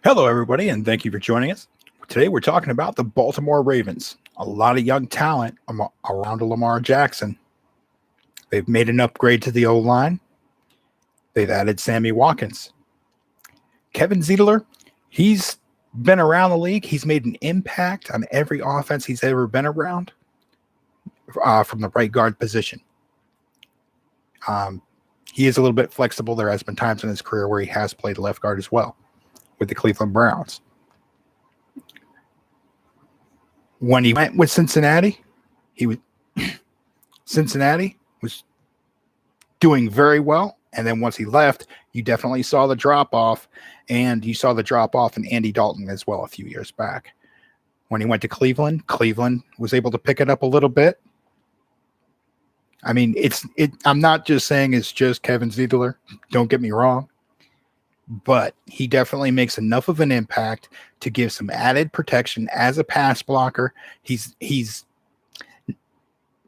Hello, everybody, and thank you for joining us. Today, we're talking about the Baltimore Ravens. A lot of young talent around Lamar Jackson. They've made an upgrade to the O-line. They've added Sammy Watkins. Kevin Zeitler, he's been around the league. He's made an impact on every offense he's ever been around from the right guard position. He is a little bit flexible. There has been times in his career where he has played left guard as well with the Cleveland Browns. When he went with Cincinnati, Cincinnati was doing very well. And then once he left, you definitely saw the drop-off, and you saw the drop-off in Andy Dalton as well a few years back. When he went to Cleveland, Cleveland was able to pick it up a little bit. I mean, I'm not just saying it's just Kevin Zeitler. Don't get me wrong. But he definitely makes enough of an impact to give some added protection as a pass blocker. He's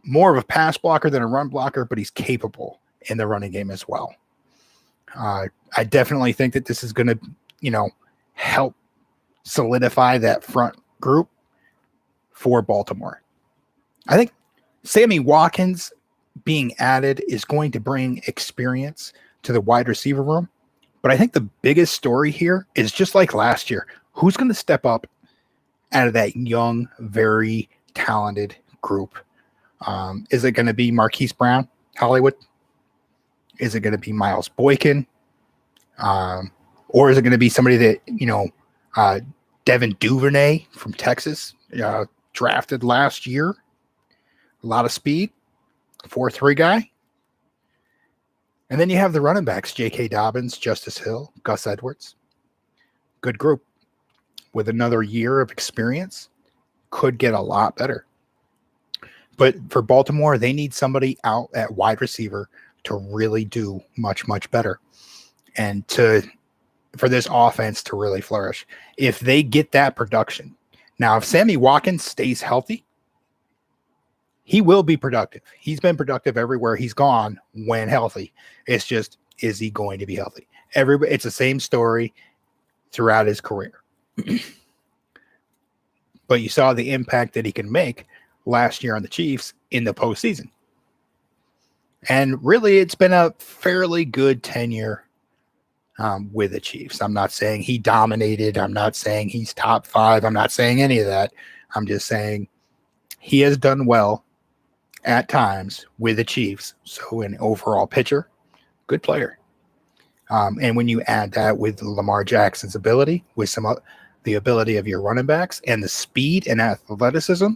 more of a pass blocker than a run blocker, but he's capable in the running game as well. I definitely think that this is going to, help solidify that front group for Baltimore. I think Sammy Watkins being added is going to bring experience to the wide receiver room. But I think the biggest story here is just like last year, who's going to step up out of that young, very talented group? Is it going to be Marquise Brown, Hollywood? Is it going to be Miles Boykin? Or is it going to be somebody that, Devin Duvernay from Texas, drafted last year? A lot of speed, 4.3 guy. And then you have the running backs, J.K. Dobbins, Justice Hill, Gus Edwards. Good group. With another year of experience, could get a lot better. But for Baltimore, they need somebody out at wide receiver to really do much, much better. And for this offense to really flourish. If they get that production. Now, if Sammy Watkins stays healthy, he will be productive. He's been productive everywhere he's gone when healthy. It's just, is he going to be healthy? It's the same story throughout his career. But you saw the impact that he can make last year on the Chiefs in the postseason. And really, it's been a fairly good tenure with the Chiefs. I'm not saying he dominated. I'm not saying he's top 5. I'm not saying any of that. I'm just saying he has done well at times with the Chiefs. So an overall pitcher, good player. And when you add that with Lamar Jackson's ability, with the ability of your running backs and the speed and athleticism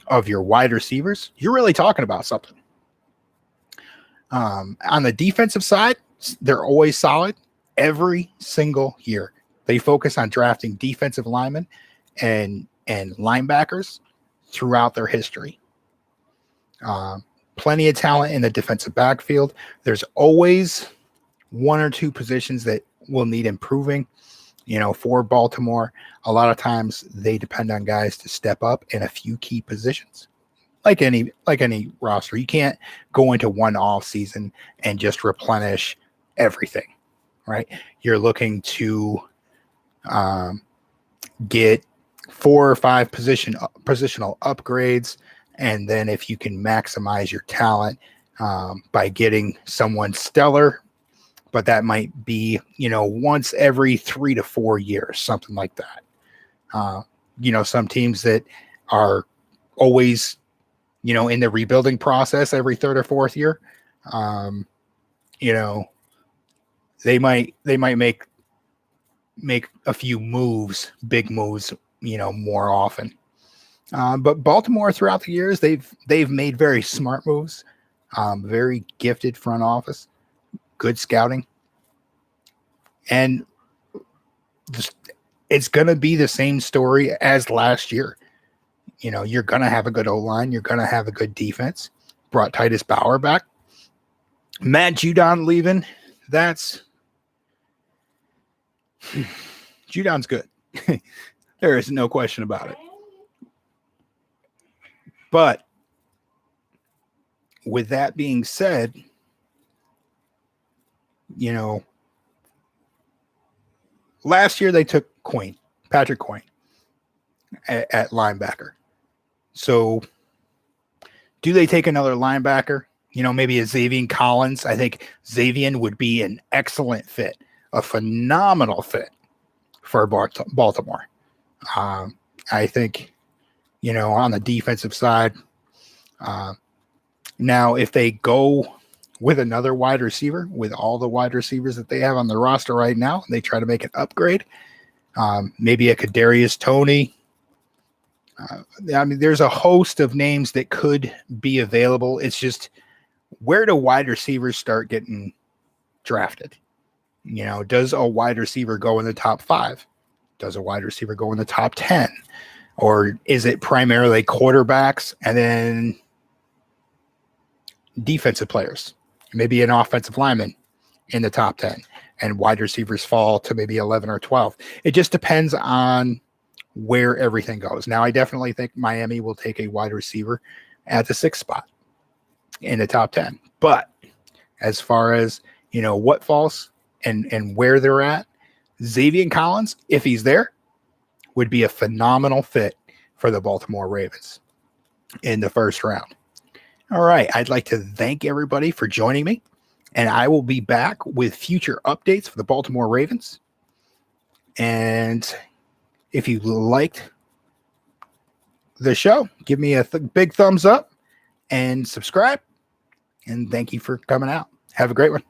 of your wide receivers, you're really talking about something. On the defensive side, they're always solid every single year. They focus on drafting defensive linemen and linebackers throughout their history. Plenty of talent in the defensive backfield. There's always one or two positions that will need improving. For Baltimore, a lot of times they depend on guys to step up in a few key positions. Like any roster, you can't go into one off season and just replenish everything, right? You're looking to get 4 or 5 positional upgrades. And then if you can maximize your talent by getting someone stellar, but that might be, once every 3 to 4 years, something like that. Some teams that are always, in the rebuilding process every 3rd or 4th year, they might make a few moves, big moves, more often. But Baltimore throughout the years, they've made very smart moves, very gifted front office, good scouting. And it's going to be the same story as last year. You're going to have a good O-line. You're going to have a good defense. Brought Titus Bauer back. Matt Judon leaving. Judon's good. There is no question about it. But with that being said, last year they took Patrick Queen at linebacker. So do they take another linebacker? Maybe a Xavier Collins. I think Xavier would be an excellent fit, a phenomenal fit for Baltimore. I think, on the defensive side. Now, if they go with another wide receiver, with all the wide receivers that they have on the roster right now, they try to make an upgrade, maybe a Kadarius Toney. There's a host of names that could be available. It's just, where do wide receivers start getting drafted? Does a wide receiver go in the top 5? Does a wide receiver go in the top 10? Or is it primarily quarterbacks and then defensive players, maybe an offensive lineman in the top 10, and wide receivers fall to maybe 11 or 12? It just depends on where everything goes. Now, I definitely think Miami will take a wide receiver at the 6th spot in the top 10. But as far as, what falls and where they're at, Xavier Collins, if he's there, would be a phenomenal fit for the Baltimore Ravens in the first round. All right. I'd like to thank everybody for joining me, and I will be back with future updates for the Baltimore Ravens. And if you liked the show, give me a big thumbs up and subscribe. And thank you for coming out. Have a great one.